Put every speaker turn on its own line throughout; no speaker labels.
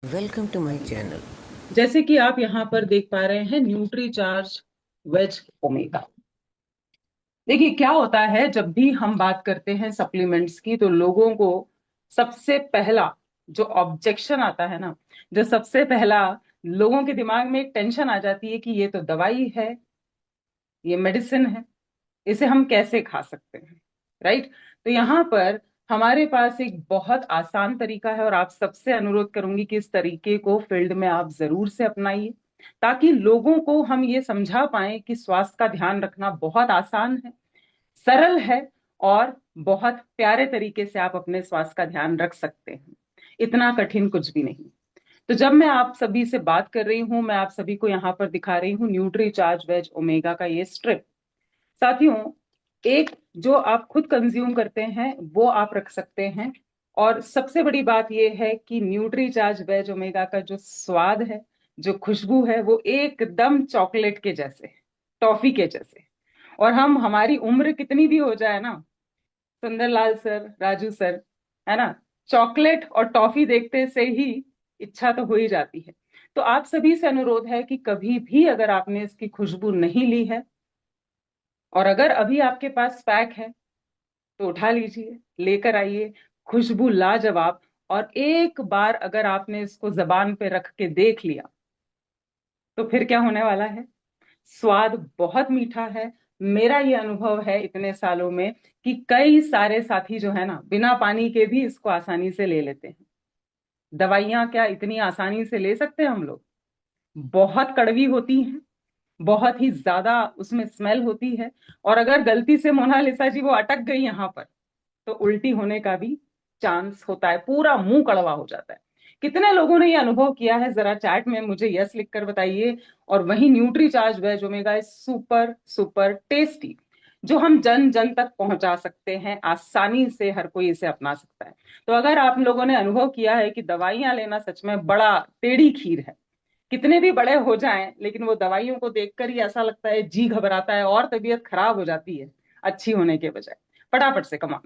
Welcome to my channel.
जैसे कि आप यहाँ पर देख पा रहे हैं न्यूट्री चार्ज वेज ओमेगा। देखिए क्या होता है जब भी हम बात करते हैं सप्लीमेंट्स की तो लोगों को सबसे पहला जो ऑब्जेक्शन आता है ना, जो सबसे पहला लोगों के दिमाग में एक टेंशन आ जाती है कि ये तो दवाई है, ये मेडिसिन है, इसे हम कैसे खा सकते हैं। राइट। तो यहाँ पर हमारे पास एक बहुत आसान तरीका है और आप सबसे अनुरोध करूंगी कि इस तरीके को फील्ड में आप जरूर से अपनाइए, ताकि लोगों को हम ये समझा पाए कि स्वास्थ्य का ध्यान रखना बहुत आसान है, सरल है और बहुत प्यारे तरीके से आप अपने स्वास्थ्य का ध्यान रख सकते हैं। इतना कठिन कुछ भी नहीं। तो जब मैं आप सभी से बात कर रही हूं, मैं आप सभी को यहाँ पर दिखा रही हूँ न्यूट्री चार्ज वेज ओमेगा का ये स्ट्रिप। साथियों, एक जो आप खुद कंज्यूम करते हैं वो आप रख सकते हैं। और सबसे बड़ी बात यह है कि न्यूट्री चार्ज वेज ओमेगा का जो स्वाद है, जो खुशबू है, वो एकदम चॉकलेट के जैसे, टॉफी के जैसे। और हम हमारी उम्र कितनी भी हो जाए ना, सुंदरलाल सर, राजू सर, है ना, चॉकलेट और टॉफी देखते से ही इच्छा तो हो ही जाती है। तो आप सभी से अनुरोध है कि कभी भी अगर आपने इसकी खुशबू नहीं ली है और अगर अभी आपके पास पैक है तो उठा लीजिए, लेकर आइए। खुशबू लाजवाब। और एक बार अगर आपने इसको जबान पे रख के देख लिया तो फिर क्या होने वाला है। स्वाद बहुत मीठा है। मेरा ये अनुभव है इतने सालों में कि कई सारे साथी जो है ना, बिना पानी के भी इसको आसानी से ले लेते हैं। दवाइयां क्या इतनी आसानी से ले सकते हैं हम लोग? बहुत कड़वी होती हैं, बहुत ही ज्यादा उसमें स्मेल होती है। और अगर गलती से मोनालिसा जी वो अटक गई यहाँ पर तो उल्टी होने का भी चांस होता है, पूरा मुंह कड़वा हो जाता है। कितने लोगों ने ये अनुभव किया है, जरा चैट में मुझे यस लिखकर बताइए। और वही Nutricharge Veg Omega is super super tasty, जो हम जन जन तक पहुंचा सकते हैं आसानी से, हर कोई इसे अपना सकता है। तो अगर आप लोगों ने अनुभव किया है कि दवाइयां लेना सच में बड़ा टेढ़ी खीर है, कितने भी बड़े हो जाएं लेकिन वो दवाइयों को देखकर ही ऐसा लगता है, जी घबराता है और तबीयत खराब हो जाती है अच्छी होने के बजाय, फटाफट से कमा।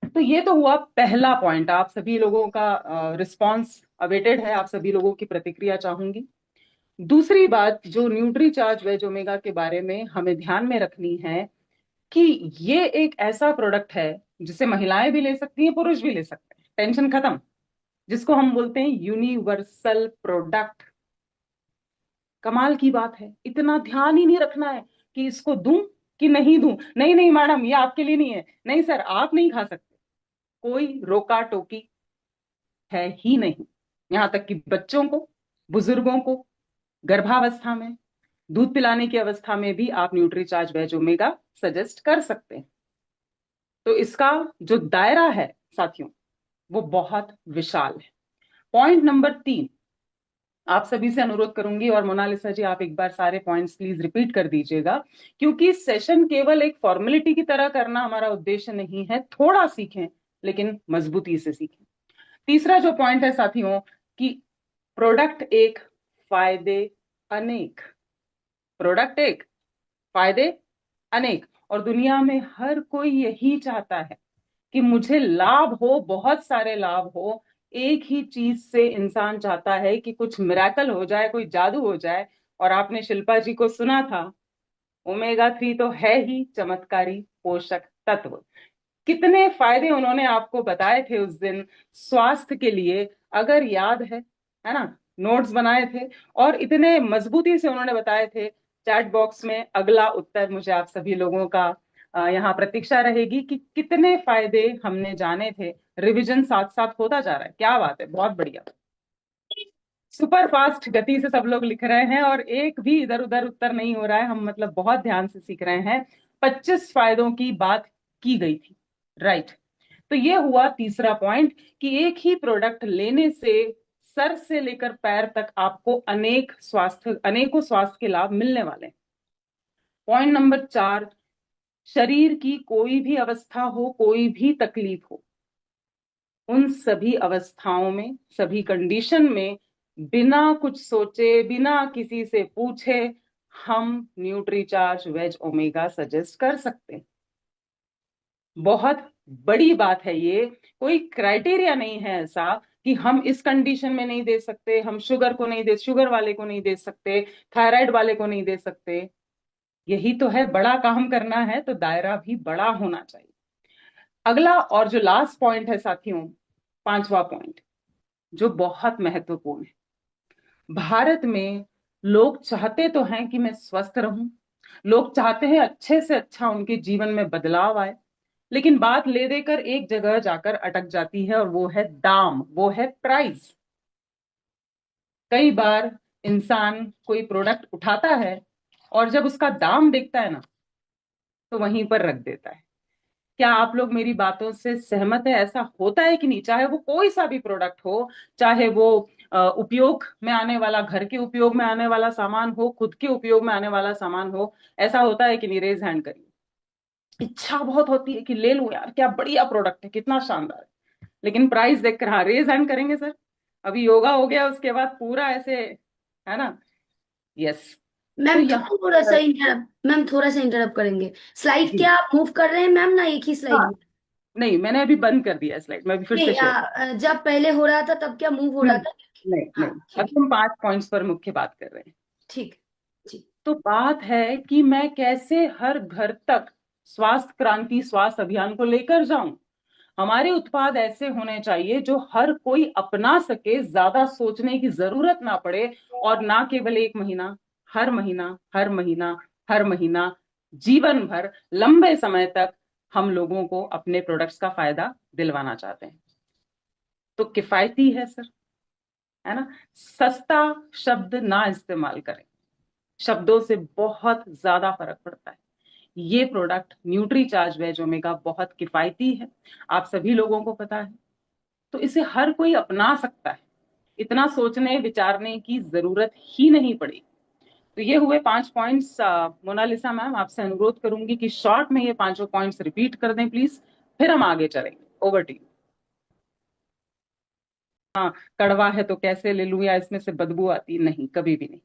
तो ये तो हुआ पहला पॉइंट। आप सभी लोगों का रिस्पांस अवेटेड है, आप सभी लोगों की प्रतिक्रिया चाहूंगी। दूसरी बात जो न्यूट्री चार्ज वेज ओमेगा के बारे में हमें ध्यान में रखनी है कि ये एक ऐसा प्रोडक्ट है जिसे महिलाएं भी ले सकती हैं, पुरुष भी ले सकते हैं, टेंशन खत्म। जिसको हम बोलते हैं यूनिवर्सल प्रोडक्ट। कमाल की बात है, इतना ध्यान ही नहीं रखना है कि इसको दूं कि नहीं दूं। नहीं नहीं मैडम, ये आपके लिए नहीं है, नहीं सर आप नहीं खा सकते, कोई रोका टोकी है ही नहीं। यहां तक कि बच्चों को, बुजुर्गों को, गर्भावस्था में, दूध पिलाने की अवस्था में भी आप न्यूट्रीचार्ज वेज ओमेगा सजेस्ट कर सकते हैं। तो इसका जो दायरा है साथियों, वो बहुत विशाल है। पॉइंट नंबर 3, आप सभी से अनुरोध करूंगी, और मोनालिसा जी आप एक बार सारे पॉइंट्स प्लीज रिपीट कर दीजिएगा, क्योंकि सेशन केवल एक फॉर्मेलिटी की तरह करना हमारा उद्देश्य नहीं है। थोड़ा सीखें लेकिन मजबूती से सीखें। तीसरा जो पॉइंट है साथियों, कि प्रोडक्ट एक, फायदे अनेक। प्रोडक्ट एक, फायदे अनेक। और दुनिया में हर कोई यही चाहता है कि मुझे लाभ हो, बहुत सारे लाभ हो। एक ही चीज से इंसान चाहता है कि कुछ मिराकल हो जाए, कोई जादू हो जाए। और आपने शिल्पा जी को सुना था, ओमेगा 3 तो है ही चमत्कारी पोषक तत्व। कितने फायदे उन्होंने आपको बताए थे उस दिन स्वास्थ्य के लिए, अगर याद है ना, नोट्स बनाए थे और इतने मजबूती से उन्होंने बताए थे। चैट बॉक्स में अगला उत्तर मुझे आप सभी लोगों का यहाँ प्रतीक्षा रहेगी कि कितने फायदे हमने जाने थे। रिवीजन साथ साथ होता जा रहा है, क्या बात है, बहुत बढ़िया। सुपर फास्ट गति से सब लोग लिख रहे हैं और एक भी इधर उधर उत्तर नहीं हो रहा है, हम मतलब बहुत ध्यान से सीख रहे हैं। 25 फायदों की बात की गई थी। राइट। तो ये हुआ तीसरा पॉइंट, कि एक ही प्रोडक्ट लेने से सर से लेकर पैर तक आपको अनेकों स्वास्थ्य के लाभ मिलने वाले हैं। पॉइंट नंबर 4, शरीर की कोई भी अवस्था हो, कोई भी तकलीफ हो, उन सभी अवस्थाओं में, सभी कंडीशन में, बिना कुछ सोचे, बिना किसी से पूछे, हम न्यूट्रीचार्ज वेज ओमेगा सजेस्ट कर सकते हैं। बहुत बड़ी बात है ये, कोई क्राइटेरिया नहीं है ऐसा कि हम इस कंडीशन में नहीं दे सकते, हम शुगर वाले को नहीं दे सकते, थायराइड वाले को नहीं दे सकते। यही तो है, बड़ा काम करना है तो दायरा भी बड़ा होना चाहिए। अगला और जो लास्ट पॉइंट है साथियों, पांचवा पॉइंट, जो बहुत महत्वपूर्ण है। भारत में लोग चाहते तो हैं कि मैं स्वस्थ रहूं, लोग चाहते हैं अच्छे से अच्छा उनके जीवन में बदलाव आए, लेकिन बात ले देकर एक जगह जाकर अटक जाती है, और वो है दाम, वो है प्राइस। कई बार इंसान कोई प्रोडक्ट उठाता है और जब उसका दाम देखता है ना, तो वहीं पर रख देता है। क्या आप लोग मेरी बातों से सहमत है? ऐसा होता है कि नहीं? चाहे वो कोई सा भी प्रोडक्ट हो, चाहे वो उपयोग में आने वाला, घर के उपयोग में आने वाला सामान हो, खुद के उपयोग में आने वाला सामान हो, ऐसा होता है कि नहीं? रेज हैंड करिए। इच्छा बहुत होती है कि ले लूं यार, क्या बढ़िया प्रोडक्ट है, कितना शानदार है, लेकिन प्राइस देखकर, हाँ रेज हैंड करेंगे सर। अभी योगा हो गया, उसके बाद पूरा ऐसे, है ना? यस। तो
मैम
यहाँ
थोड़ा सा
पर,
इंटरप्ट, मैम थोड़ा सा इंटरप्ट करेंगे। स्लाइड
जी,
क्या आप मूव कर रहे हैं मैम, ना एक ही स्लाइड
हाँ,
में?
नहीं मैंने अभी बंद कर दिया स्लाइड, मैं अभी फिर से
नहीं,
शेयर।
जब पहले हो रहा था तब क्या मूव हो रहा
हम्म,
था?
नहीं
हाँ
नहीं,
ठीक
अभी
है।
हम 5 पॉइंट्स पर मुख्य बात कर रहे हैं।
ठीक है जी।
तो बात है कि मैं कैसे हर घर तक स्वास्थ्य क्रांति, स्वास्थ्य अभियान को लेकर जाऊं। हमारे उत्पाद ऐसे होने चाहिए जो हर कोई अपना सके, ज्यादा सोचने की जरूरत ना पड़े, और ना केवल एक महीना, हर महीना, हर महीना, हर महीना, जीवन भर, लंबे समय तक हम लोगों को अपने प्रोडक्ट्स का फायदा दिलवाना चाहते हैं। तो किफायती है सर, है ना? सस्ता शब्द ना इस्तेमाल करें, शब्दों से बहुत ज्यादा फर्क पड़ता है। ये product Nutricharge Veg Omega बहुत किफायती है, आप सभी लोगों को पता है, तो इसे हर कोई अपना सकता है। इतना सोचने विचारने की जरूरत ही नहीं पड़ी। तो ये हुए 5 पॉइंट्स। मोनालिसा मैम, आपसे अनुरोध करूंगी कि शॉर्ट में ये पांचों पॉइंट्स रिपीट कर दें प्लीज, फिर हम आगे चलेंगे। Over to you. हाँ, कड़वा है तो कैसे ले लूं, या इसमें से बदबू आती? नहीं, कभी भी नहीं।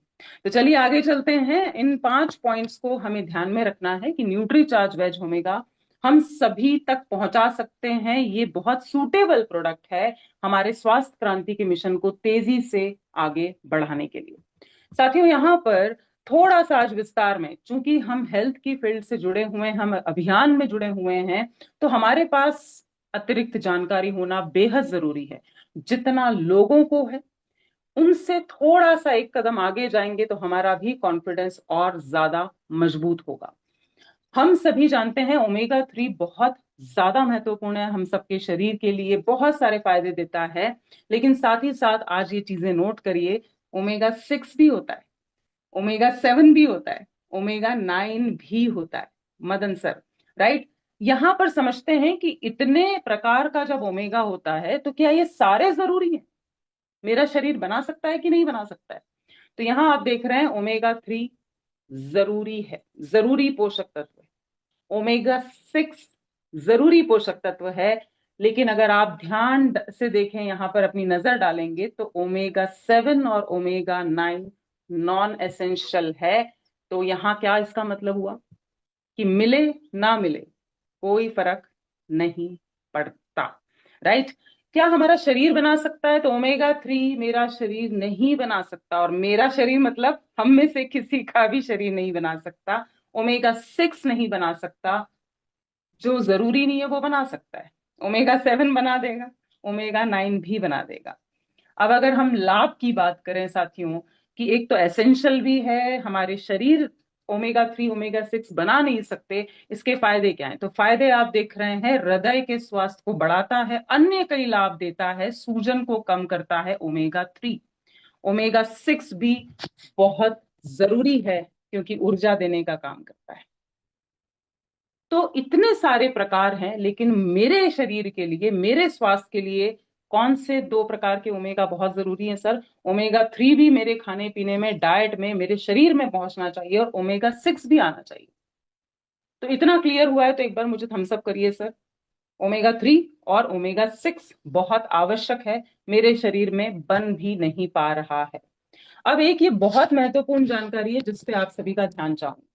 तो चलिए आगे चलते हैं। इन 5 पॉइंट्स को हमें ध्यान में रखना है कि न्यूट्री चार्ज वेज ओमेगा हम सभी तक पहुंचा सकते हैं। ये बहुत सूटेबल प्रोडक्ट है हमारे स्वास्थ्य क्रांति के मिशन को तेजी से आगे बढ़ाने के लिए। साथियों, यहाँ पर थोड़ा सा आज विस्तार में, चूंकि हम हेल्थ की फील्ड से जुड़े हुए हैं, हम अभियान में जुड़े हुए हैं, तो हमारे पास अतिरिक्त जानकारी होना बेहद जरूरी है। जितना लोगों को है, उनसे थोड़ा सा एक कदम आगे जाएंगे तो हमारा भी कॉन्फिडेंस और ज्यादा मजबूत होगा। हम सभी जानते हैं ओमेगा 3 बहुत ज्यादा महत्वपूर्ण है हम सबके शरीर के लिए, बहुत सारे फायदे देता है। लेकिन साथ ही साथ आज ये चीजें नोट करिए, ओमेगा 6 भी होता है, ओमेगा 7 भी होता है, ओमेगा 9 भी होता है। Madan sir, right? यहां पर समझते हैं कि इतने प्रकार का जब ओमेगा होता है तो क्या ये सारे जरूरी है? मेरा शरीर बना सकता है कि नहीं बना सकता है? तो यहां आप देख रहे हैं ओमेगा 3 जरूरी है, जरूरी पोषक तत्व है। ओमेगा 6 जरूरी पोषक तत्व है। लेकिन अगर आप ध्यान से देखें, यहां पर अपनी नजर डालेंगे, तो ओमेगा 7 और ओमेगा 9 नॉन एसेंशियल है। तो यहां क्या इसका मतलब हुआ कि मिले ना मिले कोई फर्क नहीं पड़ता, राइट? क्या हमारा शरीर बना सकता है? तो ओमेगा 3 मेरा शरीर नहीं बना सकता, और मेरा शरीर मतलब हम में से किसी का भी शरीर नहीं बना सकता। ओमेगा 6 नहीं बना सकता, जो जरूरी नहीं है वो बना सकता है। ओमेगा 7 बना देगा, ओमेगा 9 भी बना देगा। अब अगर हम लाभ की बात करें साथियों, कि एक तो एसेंशियल भी है हमारे शरीर, ओमेगा 3 ओमेगा 6 बना नहीं सकते, इसके फायदे क्या हैं? तो फायदे आप देख रहे हैं, हृदय के स्वास्थ्य को बढ़ाता है, अन्य कई लाभ देता है, सूजन को कम करता है ओमेगा 3। ओमेगा 6 भी बहुत जरूरी है क्योंकि ऊर्जा देने का काम करता है। तो इतने सारे प्रकार हैं, लेकिन मेरे शरीर के लिए, मेरे स्वास्थ्य के लिए कौन से 2 प्रकार के ओमेगा बहुत जरूरी हैं सर? ओमेगा 3 भी मेरे खाने पीने में, डाइट में, मेरे शरीर में पहुंचना चाहिए, और ओमेगा 6 भी आना चाहिए। तो इतना क्लियर हुआ है तो एक बार मुझे थम्स अप करिए सर। ओमेगा 3 और ओमेगा 6 बहुत आवश्यक है, मेरे शरीर में बन भी नहीं पा रहा है। अब एक ये बहुत महत्वपूर्ण जानकारी है जिसपे आप सभी का ध्यान चाहूंगी।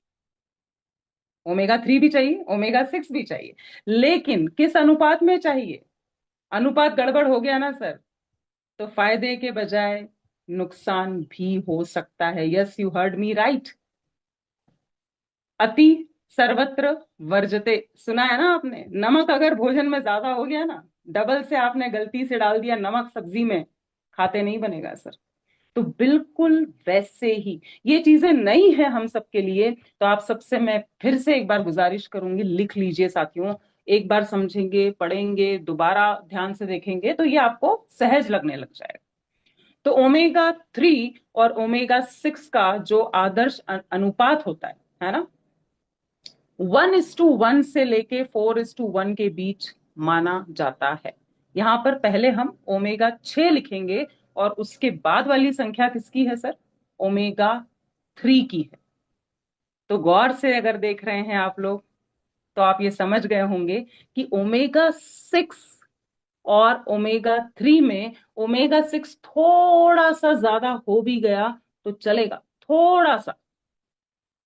ओमेगा 3 भी चाहिए, ओमेगा 6 भी चाहिए, लेकिन किस अनुपात में चाहिए? अनुपात गड़बड़ हो गया ना सर? तो फायदे के बजाय नुकसान भी हो सकता है। Yes, you heard me right. अति सर्वत्र वर्जते, सुना है ना आपने? नमक अगर भोजन में ज्यादा हो गया ना, डबल से आपने गलती से डाल दिया नमक सब्जी में, खाते नहीं बनेगा सर। तो बिल्कुल वैसे ही ये चीजें नई है हम सबके लिए। तो आप सबसे मैं फिर से एक बार गुजारिश करूंगी, लिख लीजिए साथियों। एक बार समझेंगे, पढ़ेंगे, दोबारा ध्यान से देखेंगे तो ये आपको सहज लगने लग जाएगा। तो ओमेगा 3 और ओमेगा 6 का जो आदर्श अनुपात होता है ना, 1:1 से लेके 4:1 के बीच माना जाता है। यहां पर पहले हम ओमेगा 6 लिखेंगे और उसके बाद वाली संख्या किसकी है सर? ओमेगा 3 की है। तो गौर से अगर देख रहे हैं आप लोग तो आप ये समझ गए होंगे कि ओमेगा 6 और ओमेगा 3 में ओमेगा 6 थोड़ा सा ज्यादा हो भी गया तो चलेगा, थोड़ा सा।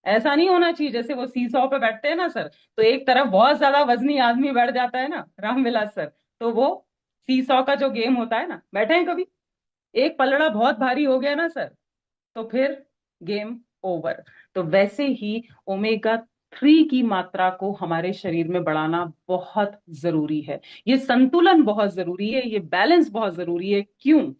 ऐसा नहीं होना चाहिए जैसे वो सीसॉ पे बैठते हैं ना सर, तो एक तरफ बहुत ज्यादा वजनी आदमी बैठ जाता है ना रामविलास सर, तो वो सीसॉ का जो गेम होता है ना, बैठे हैं कभी? एक पलड़ा बहुत भारी हो गया ना सर, तो फिर गेम ओवर। तो वैसे ही ओमेगा 3 की मात्रा को हमारे शरीर में बढ़ाना बहुत जरूरी है। ये संतुलन बहुत जरूरी है, ये बैलेंस बहुत जरूरी है। क्यों?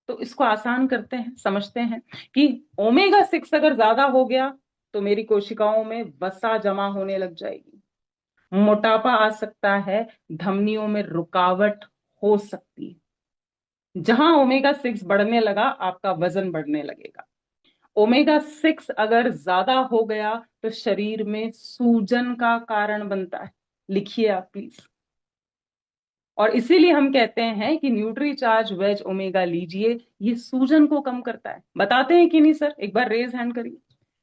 तो इसको आसान करते हैं, समझते हैं कि ओमेगा 6 अगर ज्यादा हो गया तो मेरी कोशिकाओं में वसा जमा होने लग जाएगी, मोटापा आ सकता है, धमनियों में रुकावट हो सकती है। जहां ओमेगा 6 बढ़ने लगा आपका वजन बढ़ने लगेगा। ओमेगा 6 अगर ज्यादा हो गया तो शरीर में सूजन का कारण बनता है। लिखिए आप प्लीज। और इसीलिए हम कहते हैं कि न्यूट्री चार्ज वेज ओमेगा लीजिए, ये सूजन को कम करता है। बताते हैं कि नहीं सर? एक बार रेज हैंड करिए।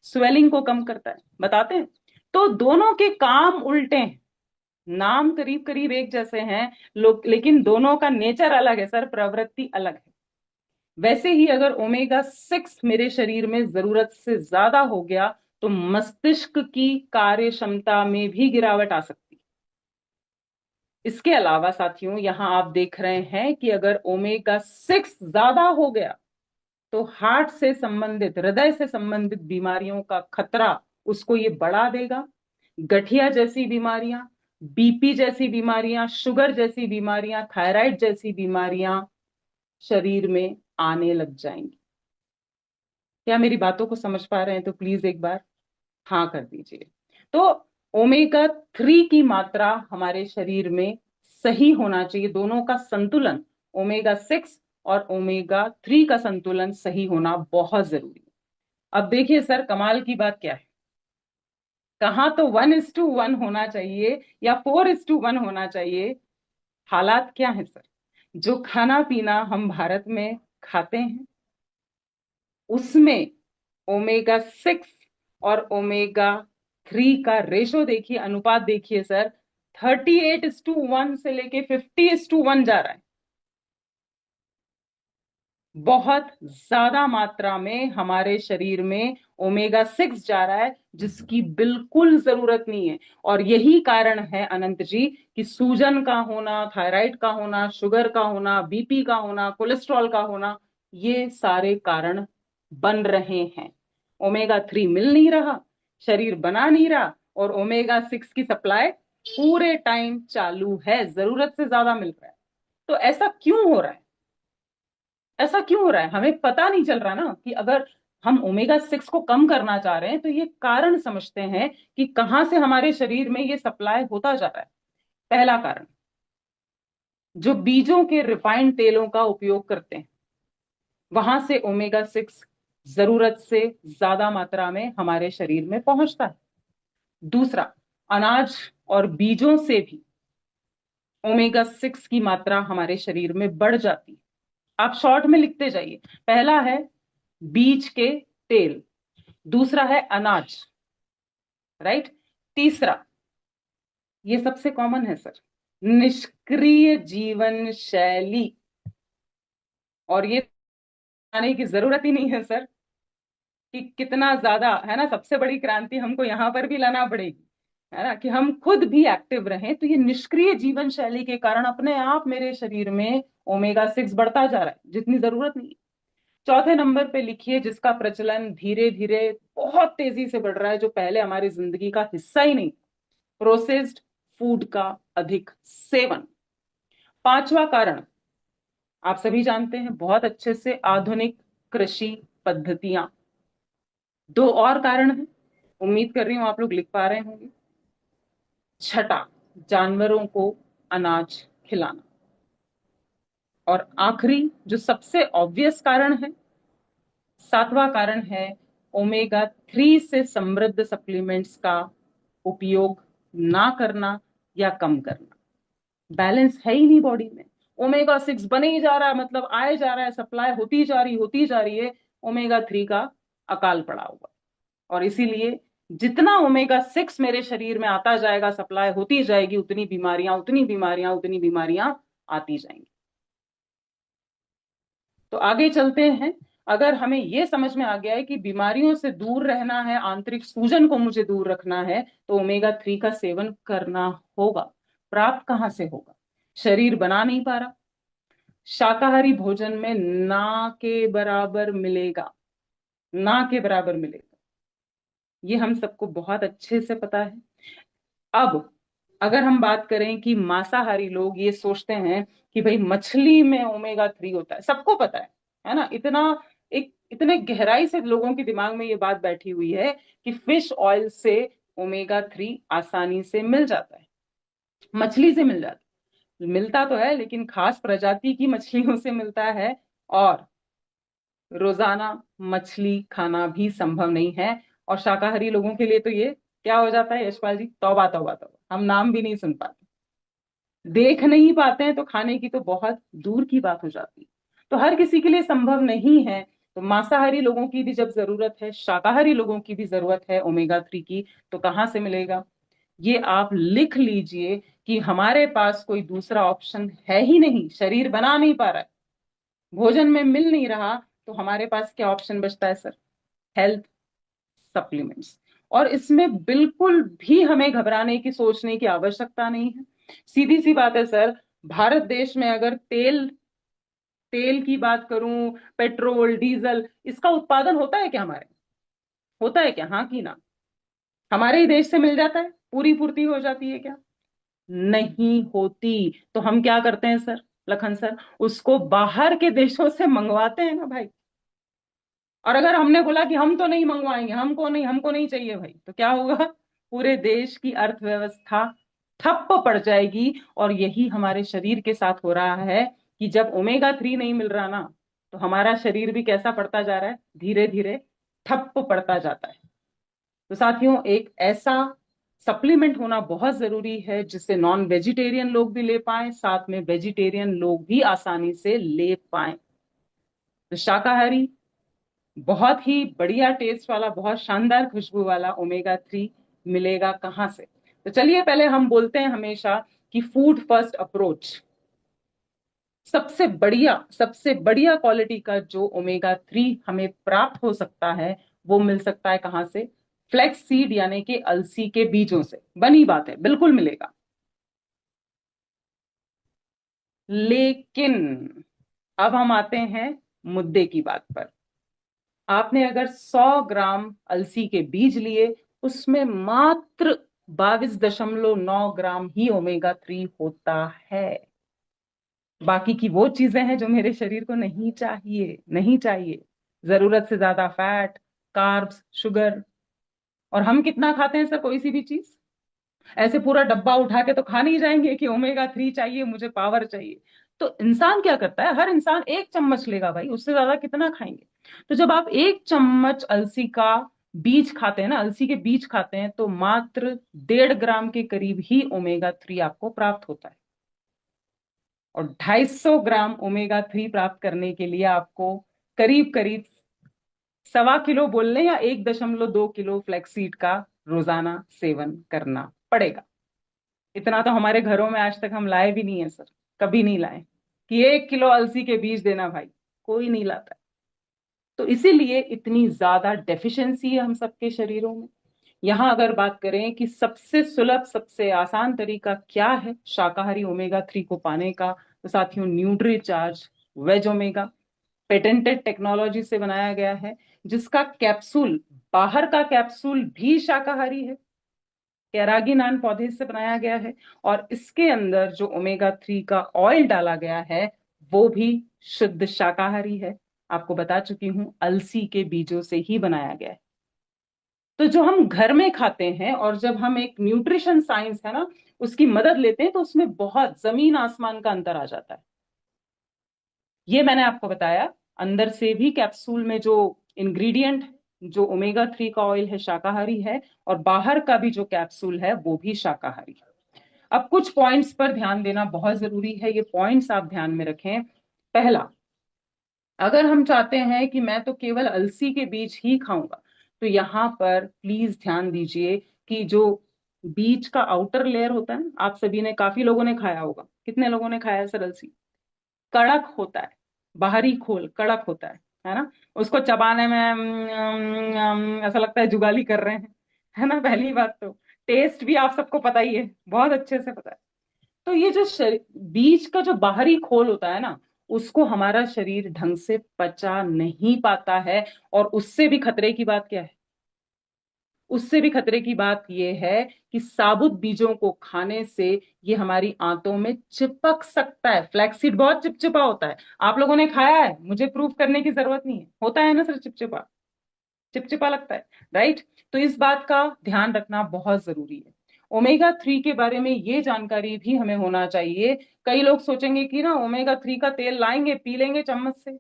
स्वेलिंग को कम करता है, बताते हैं। तो दोनों के काम उल्टे हैं, नाम करीब करीब एक जैसे हैं लोग, लेकिन दोनों का नेचर अलग है सर, प्रवृत्ति अलग है। वैसे ही अगर ओमेगा 6 मेरे शरीर में जरूरत से ज्यादा हो गया तो मस्तिष्क की कार्य क्षमता में भी गिरावट आ सकती है। इसके अलावा साथियों यहां आप देख रहे हैं कि अगर ओमेगा 6 ज्यादा हो गया तो हार्ट से संबंधित, हृदय से संबंधित बीमारियों का खतरा उसको ये बढ़ा देगा। गठिया जैसी बीमारियां, बीपी जैसी बीमारियां, शुगर जैसी बीमारियां, थायराइड जैसी बीमारियां शरीर में आने लग जाएंगी। क्या मेरी बातों को समझ पा रहे हैं? तो प्लीज एक बार हाँ कर दीजिए। तो ओमेगा 3 की मात्रा हमारे शरीर में सही होना चाहिए, दोनों का संतुलन, ओमेगा 6 और ओमेगा 3 का संतुलन सही होना बहुत जरूरी है। अब देखिए सर, कमाल की बात क्या है, कहाँ तो 1:1 होना चाहिए या 4:1 होना चाहिए। हालात क्या है सर? जो खाना पीना हम भारत में खाते हैं उसमें ओमेगा 6 और ओमेगा 3 का रेशो देखिए, अनुपात देखिए सर, 38:1 से लेके 50:1 जा रहा है। बहुत ज्यादा मात्रा में हमारे शरीर में ओमेगा 6 जा रहा है जिसकी बिल्कुल जरूरत नहीं है। और यही कारण है अनंत जी कि सूजन का होना, थायराइड का होना, शुगर का होना, बीपी का होना, कोलेस्ट्रॉल का होना, ये सारे कारण बन रहे हैं। ओमेगा 3 मिल नहीं रहा, शरीर बना नहीं रहा, और ओमेगा 6 की सप्लाई पूरे टाइम चालू है, जरूरत से ज्यादा मिल रहा है। तो ऐसा क्यों हो रहा है? ऐसा क्यों हो रहा है हमें पता नहीं चल रहा ना, कि अगर हम ओमेगा 6 को कम करना चाह रहे हैं तो ये कारण समझते हैं कि कहां से हमारे शरीर में ये सप्लाई होता जा रहा है। पहला कारण, जो बीजों के रिफाइंड तेलों का उपयोग करते हैं वहां से ओमेगा 6 जरूरत से ज्यादा मात्रा में हमारे शरीर में पहुंचता है। दूसरा, अनाज और बीजों से भी ओमेगा 6 की मात्रा हमारे शरीर में बढ़ जाती है। आप शॉर्ट में लिखते जाइए, पहला है बीज के तेल, दूसरा है अनाज, राइट, तीसरा, ये सबसे कॉमन है सर, निष्क्रिय जीवन शैली। और ये आने की जरूरत ही नहीं है सर कि कितना ज्यादा है ना, सबसे बड़ी क्रांति हमको यहां पर भी लाना पड़ेगी, है ना, कि हम खुद भी एक्टिव रहें। तो ये निष्क्रिय जीवन शैली के कारण अपने आप मेरे शरीर में ओमेगा 6 बढ़ता जा रहा है जितनी जरूरत नहीं है। चौथे नंबर पे लिखिए जिसका प्रचलन धीरे धीरे बहुत तेजी से बढ़ रहा है, जो पहले हमारी जिंदगी का हिस्सा ही नहीं, प्रोसेस्ड फूड का अधिक सेवन। पांचवा कारण आप सभी जानते हैं बहुत अच्छे से, आधुनिक कृषि पद्धतियां। दो और कारण हैं, उम्मीद कर रही हूं आप लोग लिख पा रहे होंगे। छठा, जानवरों को अनाज खिलाना। और आखिरी जो सबसे ऑब्वियस कारण है, सातवां कारण है ओमेगा 3 से समृद्ध सप्लीमेंट्स का उपयोग ना करना या कम करना। बैलेंस है ही नहीं बॉडी में, ओमेगा 6 बने ही जा रहा है, मतलब आए जा रहा है, सप्लाई होती जा रही है, ओमेगा 3 का अकाल पड़ा हुआ। और इसीलिए जितना ओमेगा 6 मेरे शरीर में आता जाएगा, सप्लाई होती जाएगी, उतनी बीमारियां उतनी बीमारियां उतनी बीमारियां आती जाएंगी। तो आगे चलते हैं। अगर हमें यह समझ में आ गया है कि बीमारियों से दूर रहना है, आंतरिक सूजन को मुझे दूर रखना है, तो ओमेगा 3 का सेवन करना होगा। प्राप्त कहां से होगा? शरीर बना नहीं पा रहा, शाकाहारी भोजन में ना के बराबर मिलेगा, ना के बराबर मिलेगा, ये हम सबको बहुत अच्छे से पता है। अब अगर हम बात करें कि मांसाहारी लोग ये सोचते हैं कि भाई मछली में ओमेगा 3 होता है, सबको पता है ना, इतना एक इतने गहराई से लोगों के दिमाग में ये बात बैठी हुई है कि फिश ऑयल से ओमेगा 3 आसानी से मिल जाता है, मछली से मिल जाता है। मिलता तो है लेकिन खास प्रजाति की मछलियों से मिलता है, और रोजाना मछली खाना भी संभव नहीं है। और शाकाहारी लोगों के लिए तो ये क्या हो जाता है यशपाल जी, तौबा तौबा तौबा, हम नाम भी नहीं सुन पाते, देख नहीं पाते हैं, तो खाने की तो बहुत दूर की बात हो जाती है। तो हर किसी के लिए संभव नहीं है। तो मांसाहारी लोगों की भी जब जरूरत है, शाकाहारी लोगों की भी जरूरत है ओमेगा 3 की, तो कहाँ से मिलेगा? ये आप लिख लीजिए कि हमारे पास कोई दूसरा ऑप्शन है ही नहीं, शरीर बना नहीं पा रहा है, भोजन में मिल नहीं रहा, तो हमारे पास क्या ऑप्शन बचता है सर? Health supplements. और इसमें बिल्कुल भी हमें घबराने की, सोचने की आवश्यकता नहीं है। सीधी सी बात है सर, भारत देश में अगर तेल तेल की बात करूं, पेट्रोल डीजल, इसका उत्पादन होता है क्या हमारे? होता है क्या? हाँ कि ना? हमारे ही देश से मिल जाता है, पूरी पूर्ति हो जाती है क्या? नहीं होती। तो हम क्या करते हैं सर, लखन सर, उसको बाहर के देशों से मंगवाते हैं ना भाई। और अगर हमने बोला कि हम तो नहीं मंगवाएंगे, हमको नहीं चाहिए भाई, तो क्या होगा? पूरे देश की अर्थव्यवस्था ठप पड़ जाएगी। और यही हमारे शरीर के साथ हो रहा है कि जब ओमेगा 3 नहीं मिल रहा ना, तो हमारा शरीर भी कैसा पड़ता जा रहा है? धीरे धीरे ठप पड़ता जाता है। तो साथियों, एक ऐसा सप्लीमेंट होना बहुत जरूरी है जिससे नॉन वेजिटेरियन लोग भी ले पाएं, साथ में वेजिटेरियन लोग भी आसानी से ले पाएं। तो शाकाहारी बहुत ही बढ़िया टेस्ट वाला, बहुत शानदार खुशबू वाला ओमेगा 3 मिलेगा कहां से? तो चलिए पहले हम बोलते हैं हमेशा कि फूड फर्स्ट अप्रोच, सबसे बढ़िया क्वालिटी का जो ओमेगा 3 हमें प्राप्त हो सकता है, वो मिल सकता है कहां से? फ्लैक्स सीड यानी कि अलसी के बीजों से। बनी बात है, बिल्कुल मिलेगा। लेकिन अब हम आते हैं मुद्दे की बात पर। आपने अगर 100 ग्राम अलसी के बीज लिए, उसमें मात्र 22.9 ग्राम ही ओमेगा 3 होता है। बाकी की वो चीजें हैं जो मेरे शरीर को नहीं चाहिए, नहीं चाहिए। जरूरत से ज्यादा फैट, कार्ब्स, शुगर। और हम कितना खाते हैं सर कोई सी भी चीज? ऐसे पूरा डब्बा उठा के तो खा नहीं जाएंगे कि ओमेगा 3 चाहिए मुझे, पावर चाहिए। तो इंसान क्या करता है, हर इंसान एक चम्मच लेगा भाई, उससे ज्यादा कितना खाएंगे? तो जब आप एक चम्मच अलसी का बीज खाते हैं ना, अलसी के बीज खाते हैं, तो मात्र 1.5 ग्राम के करीब ही ओमेगा 3 आपको प्राप्त होता है। और 250 ग्राम ओमेगा 3 प्राप्त करने के लिए आपको करीब करीब 1.25 किलो बोल लें, या 1.2 किलो फ्लैक्सीड का रोजाना सेवन करना पड़ेगा। इतना तो हमारे घरों में आज तक हम लाए भी नहीं है सर, कभी नहीं लाए कि 1 किलो अलसी के बीज देना भाई, कोई नहीं लाता। तो इसीलिए इतनी ज्यादा डेफिशिएंसी है हम सबके शरीरों में। यहां अगर बात करें कि सबसे सुलभ, सबसे आसान तरीका क्या है शाकाहारी ओमेगा 3 को पाने का, तो साथियों, Nutricharge Veg Omega patented technology से बनाया गया है, जिसका कैप्सूल, बाहर का कैप्सूल भी शाकाहारी है, कैरागिनान पौधे से बनाया गया है, और इसके अंदर जो ओमेगा 3 का ऑयल डाला गया है वो भी शुद्ध शाकाहारी है। आपको बता चुकी हूं, अलसी के बीजों से ही बनाया गया है। तो जो हम घर में खाते हैं और जब हम एक न्यूट्रिशन साइंस है ना उसकी मदद लेते हैं, तो उसमें बहुत जमीन आसमान का अंतर आ जाता है। ये मैंने आपको बताया, अंदर से भी कैप्सूल में जो इंग्रेडिएंट, जो ओमेगा 3 का ऑयल है, शाकाहारी है, और बाहर का भी जो कैप्सूल है वो भी शाकाहारी है। अब कुछ पॉइंट्स पर ध्यान देना बहुत जरूरी है, ये पॉइंट्स आप ध्यान में रखें। पहला, अगर हम चाहते हैं कि मैं तो केवल अलसी के बीज ही खाऊंगा, तो यहां पर प्लीज ध्यान दीजिए कि जो बीज का आउटर लेयर होता है, आप सभी ने, काफी लोगों ने खाया होगा, कितने लोगों ने खाया है सर अलसी? कड़क होता है, बाहरी खोल कड़क होता है ना? उसको चबाने में ऐसा लगता है जुगाली कर रहे हैं, है ना? पहली बात तो टेस्ट भी आप सबको पता ही है, बहुत अच्छे से पता है। तो ये जो बीज का जो बाहरी खोल होता है ना, उसको हमारा शरीर ढंग से पचा नहीं पाता है। और उससे भी खतरे की बात क्या है? उससे भी खतरे की बात यह है कि साबुत बीजों को खाने से ये हमारी आंतों में चिपक सकता है। फ्लैक्सीड बहुत चिपचिपा होता है, आप लोगों ने खाया है, मुझे प्रूफ करने की जरूरत नहीं है, होता है ना सर चिपचिपा? चिपचिपा लगता है, राइट? तो इस बात का ध्यान रखना बहुत जरूरी है। ओमेगा 3 के बारे में ये जानकारी भी हमें होना चाहिए। कई लोग सोचेंगे कि ना ओमेगा 3 का तेल लाएंगे पी लेंगे चम्मच से,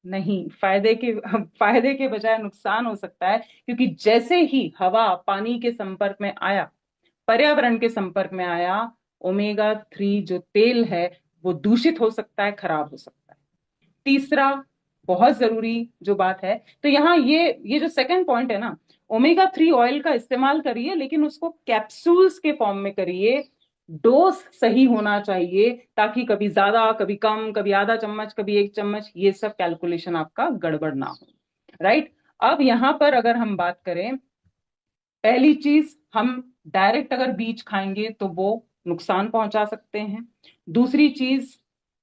नहीं, फायदे के बजाय नुकसान हो सकता है, क्योंकि जैसे ही हवा पानी के संपर्क में आया, पर्यावरण के संपर्क में आया, ओमेगा 3 जो तेल है वो दूषित हो सकता है, खराब हो सकता है। तीसरा, बहुत जरूरी जो बात है, तो यहाँ ये जो सेकंड पॉइंट है ना, ओमेगा 3 ऑयल का इस्तेमाल करिए, लेकिन उसको कैप्सूल्स के फॉर्म में करिए। डोज सही होना चाहिए, ताकि कभी ज्यादा, कभी कम, कभी आधा चम्मच, कभी एक चम्मच, ये सब कैलकुलेशन आपका गड़बड़ ना हो, राइट? अब यहां पर अगर हम बात करें, पहली चीज, हम डायरेक्ट अगर बीज खाएंगे तो वो नुकसान पहुंचा सकते हैं। दूसरी चीज,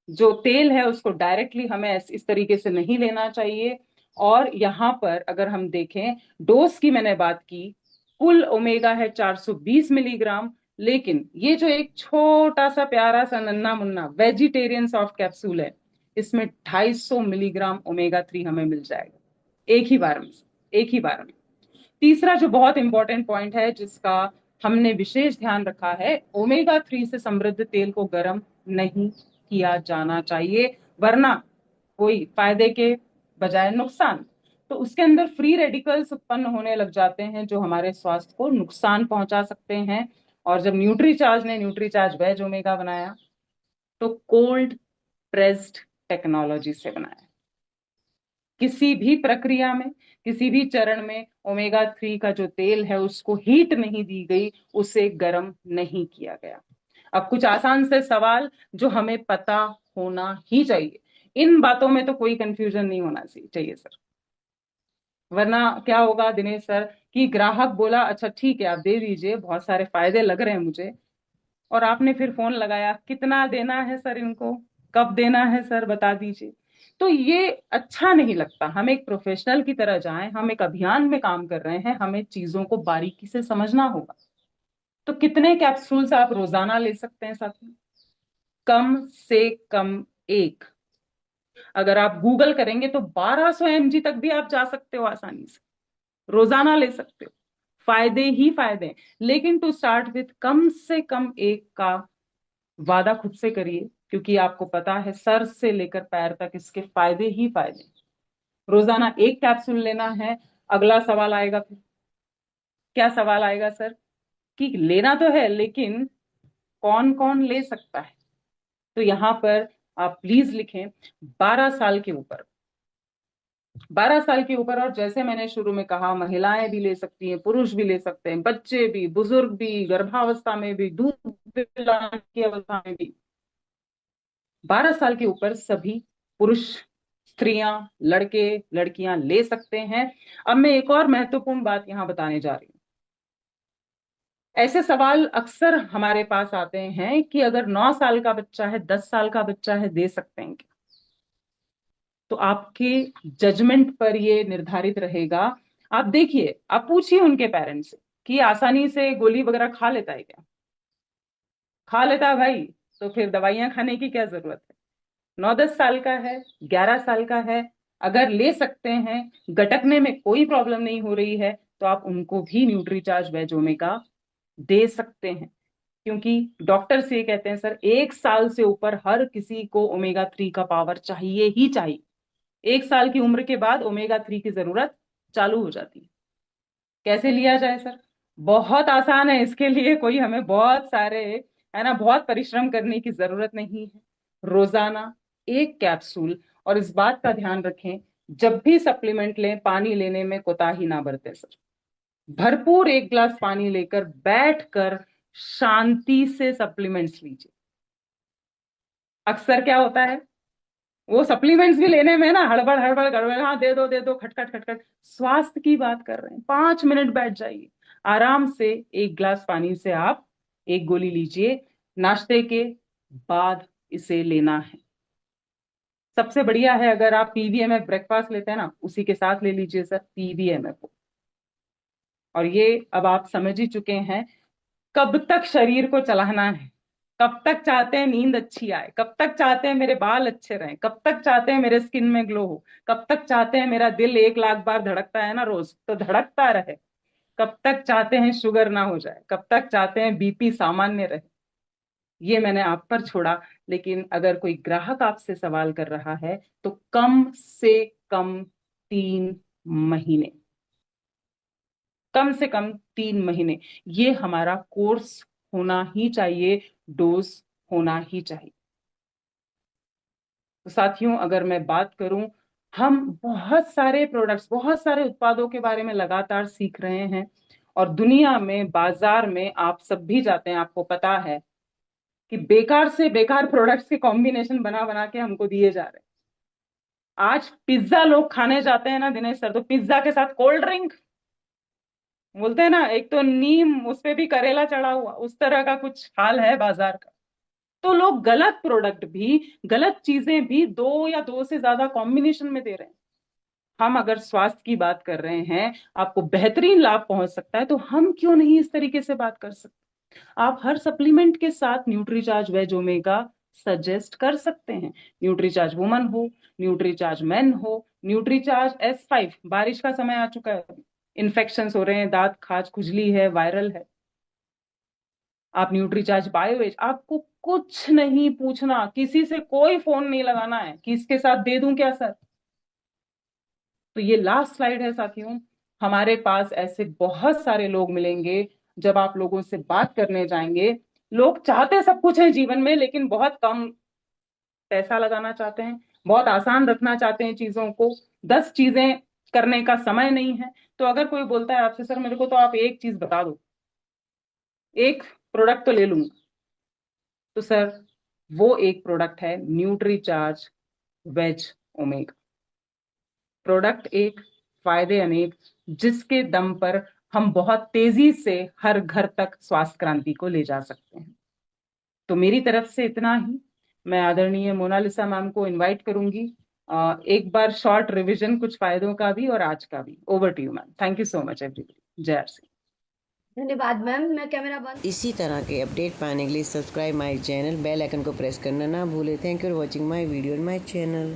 जो तेल है उसको डायरेक्टली हमें इस तरीके से नहीं लेना चाहिए। और यहाँ पर अगर हम देखें, डोज की मैंने बात की, कुल ओमेगा है 420 मिलीग्राम, लेकिन ये जो एक छोटा सा प्यारा सा नन्ना मुन्ना वेजिटेरियन सॉफ्ट कैप्सूल है, इसमें 250 मिलीग्राम ओमेगा 3 हमें मिल जाएगा, एक ही बार में, एक ही बार में। तीसरा जो बहुत इंपॉर्टेंट पॉइंट है, जिसका हमने विशेष ध्यान रखा है, ओमेगा 3 से समृद्ध तेल को गर्म नहीं किया जाना चाहिए, वरना कोई फायदे के बजाय नुकसान। तो उसके अंदर फ्री रेडिकल्स उत्पन्न होने लग जाते हैं, जो हमारे स्वास्थ्य को नुकसान पहुंचा सकते हैं। और जब न्यूट्री चार्ज ने न्यूट्री चार्ज वेज ओमेगा बनाया, तो कोल्ड प्रेस्ड टेक्नोलॉजी से बनाया। किसी भी प्रक्रिया में, किसी भी चरण में ओमेगा 3 का जो तेल है उसको हीट नहीं दी गई, उसे गर्म नहीं किया गया। अब कुछ आसान से सवाल जो हमें पता होना ही चाहिए, इन बातों में तो कोई कंफ्यूजन नहीं होना चाहिए सर, वरना क्या होगा दिनेश सर, कि ग्राहक बोला अच्छा ठीक है आप दे दीजिए, बहुत सारे फायदे लग रहे हैं मुझे, और आपने फिर फोन लगाया, कितना देना है सर इनको, कब देना है सर बता दीजिए। तो ये अच्छा नहीं लगता। हम एक प्रोफेशनल की तरह जाएं, हम एक अभियान में काम कर रहे हैं, हमें चीजों को बारीकी से समझना होगा। तो कितने कैप्सूल्स आप रोजाना ले सकते हैं साथी? कम से कम एक। अगर आप गूगल करेंगे तो 1200 mg तक भी आप जा सकते हो आसानी से, रोजाना ले सकते हो, फायदे ही फायदे हैं। लेकिन टू स्टार्ट विथ कम से कम एक का वादा खुद से करिए, क्योंकि आपको पता है सर से लेकर पैर तक इसके फायदे ही फायदे। रोजाना एक कैप्सूल लेना है। अगला सवाल आएगा फिर, क्या सवाल आएगा सर? कि लेना तो है, लेकिन कौन कौन ले सकता है? तो यहां पर आप प्लीज लिखें 12 साल के ऊपर, 12 साल के ऊपर। और जैसे मैंने शुरू में कहा, महिलाएं भी ले सकती हैं, पुरुष भी ले सकते हैं, बच्चे भी, बुजुर्ग भी, गर्भावस्था में भी, दूध पिलाने की अवस्था में भी, 12 साल के ऊपर सभी पुरुष, स्त्रियां, लड़के, लड़कियां ले सकते हैं। अब मैं एक और महत्वपूर्ण बात यहां बताने जा रही हूं। ऐसे सवाल अक्सर हमारे पास आते हैं कि अगर 9 साल का बच्चा है, 10 साल का बच्चा है, दे सकते हैं क्या? तो आपके जजमेंट पर ये निर्धारित रहेगा। आप देखिए, आप पूछिए उनके पेरेंट्स से कि आसानी से गोली वगैरह खा लेता है क्या? खा लेता है भाई, तो फिर दवाइयां खाने की क्या जरूरत है? 9-10 साल का है, 11 साल का है, अगर ले सकते हैं, गटकने में कोई प्रॉब्लम नहीं हो रही है, तो आप उनको भी न्यूट्रीचार्ज वेज ओमेगा दे सकते हैं। क्योंकि डॉक्टर्स ये कहते हैं सर, 1 साल से ऊपर हर किसी को ओमेगा 3 का पावर चाहिए ही चाहिए। 1 साल की उम्र के बाद ओमेगा 3 की जरूरत चालू हो जाती है। कैसे लिया जाए सर? बहुत आसान है, इसके लिए कोई हमें बहुत सारे, है ना, बहुत परिश्रम करने की जरूरत नहीं है। रोजाना 1 कैप्सूल। और इस बात का ध्यान रखें, जब भी सप्लीमेंट लें, पानी लेने में कोताही ना बरतें सर। भरपूर 1 गिलास पानी लेकर बैठकर शांति से सप्लीमेंट्स लीजिए। अक्सर क्या होता है, वो सप्लीमेंट्स भी लेने में ना हड़बड़ हड़बड़ गड़बड़, हाँ दे दो, खटखट खटखट। स्वास्थ्य की बात कर रहे हैं, 5 मिनट बैठ जाइए आराम से। 1 गिलास पानी से आप एक गोली लीजिए, नाश्ते के बाद इसे लेना है। सबसे बढ़िया है अगर आप पीवीएमएफ ब्रेकफास्ट लेते हैं ना, उसी के साथ ले लीजिए सर पीवीएमएफ। और ये अब आप समझ ही चुके हैं कब तक शरीर को चलाना है। कब तक चाहते हैं नींद अच्छी आए, कब तक चाहते हैं मेरे बाल अच्छे रहें, कब तक चाहते हैं मेरे स्किन में ग्लो हो, कब तक चाहते हैं मेरा दिल 1 लाख बार धड़कता है ना रोज, तो धड़कता रहे, कब तक चाहते हैं शुगर ना हो जाए, कब तक चाहते हैं बीपी सामान्य रहे। ये मैंने आप पर छोड़ा। लेकिन अगर कोई ग्राहक आपसे सवाल कर रहा है, तो कम से कम 3 महीने, कम से कम 3 महीने, ये हमारा कोर्स होना ही चाहिए, डोज होना ही चाहिए। तो साथियों, अगर मैं बात करूं, हम बहुत सारे प्रोडक्ट्स, बहुत सारे उत्पादों के बारे में लगातार सीख रहे हैं। और दुनिया में, बाजार में आप सब भी जाते हैं, आपको पता है कि बेकार से बेकार प्रोडक्ट्स के कॉम्बिनेशन बना बना के हमको दिए जा रहे हैं। आज पिज्जा लोग खाने जाते हैं ना दिनेश सर, तो पिज्जा के साथ कोल्ड ड्रिंक बोलते हैं ना, एक तो नीम उस पे भी करेला चढ़ा हुआ, उस तरह का कुछ हाल है बाजार का। तो लोग गलत प्रोडक्ट भी, गलत चीजें भी, 2 या 2 से ज्यादा कॉम्बिनेशन में दे रहे हैं। हम अगर स्वास्थ्य की बात कर रहे हैं, आपको बेहतरीन लाभ पहुंच सकता है, तो हम क्यों नहीं इस तरीके से बात कर सकते? आप हर सप्लीमेंट के साथ न्यूट्रीचार्ज वेज ओमेगा सजेस्ट कर सकते हैं। न्यूट्रीचार्ज वुमन हो, न्यूट्रीचार्ज मेन हो, न्यूट्रीचार्ज S5। बारिश का समय आ चुका है, इन्फेक्शंस हो रहे हैं, दांत खाज खुजली है, वायरल है, आप न्यूट्रीचार्ज बायोएज। आपको कुछ नहीं पूछना, किसी से कोई फोन नहीं लगाना है कि इसके साथ दे दूं क्या सर। तो ये लास्ट स्लाइड है साथियों। हमारे पास ऐसे बहुत सारे लोग मिलेंगे, जब आप लोगों से बात करने जाएंगे, लोग चाहते सब कुछ है जीवन में, लेकिन बहुत कम पैसा लगाना चाहते हैं, बहुत आसान रखना चाहते हैं चीजों को, 10 चीजें करने का समय नहीं है। तो अगर कोई बोलता है आपसे, सर मेरे को तो आप एक चीज बता दो, एक प्रोडक्ट तो ले लूंगा, तो सर वो एक प्रोडक्ट है न्यूट्रीचार्ज वेज ओमेगा। प्रोडक्ट एक, फायदे अनेक, जिसके दम पर हम बहुत तेजी से हर घर तक स्वास्थ्य क्रांति को ले जा सकते हैं। तो मेरी तरफ से इतना ही। मैं आदरणीय मोनालिसा मैम को इनवाइट करूंगी, एक बार शॉर्ट रिवीजन कुछ फायदों का भी और आज का भी। Over to you ma'am. Thank you so much everybody. जय श्री।
धन्यवाद मैम, मैं कैमरा बंद।
इसी तरह के अपडेट पाने के लिए subscribe my channel, bell icon को प्रेस करना ना भूलें। Thank you for watching my video and my channel.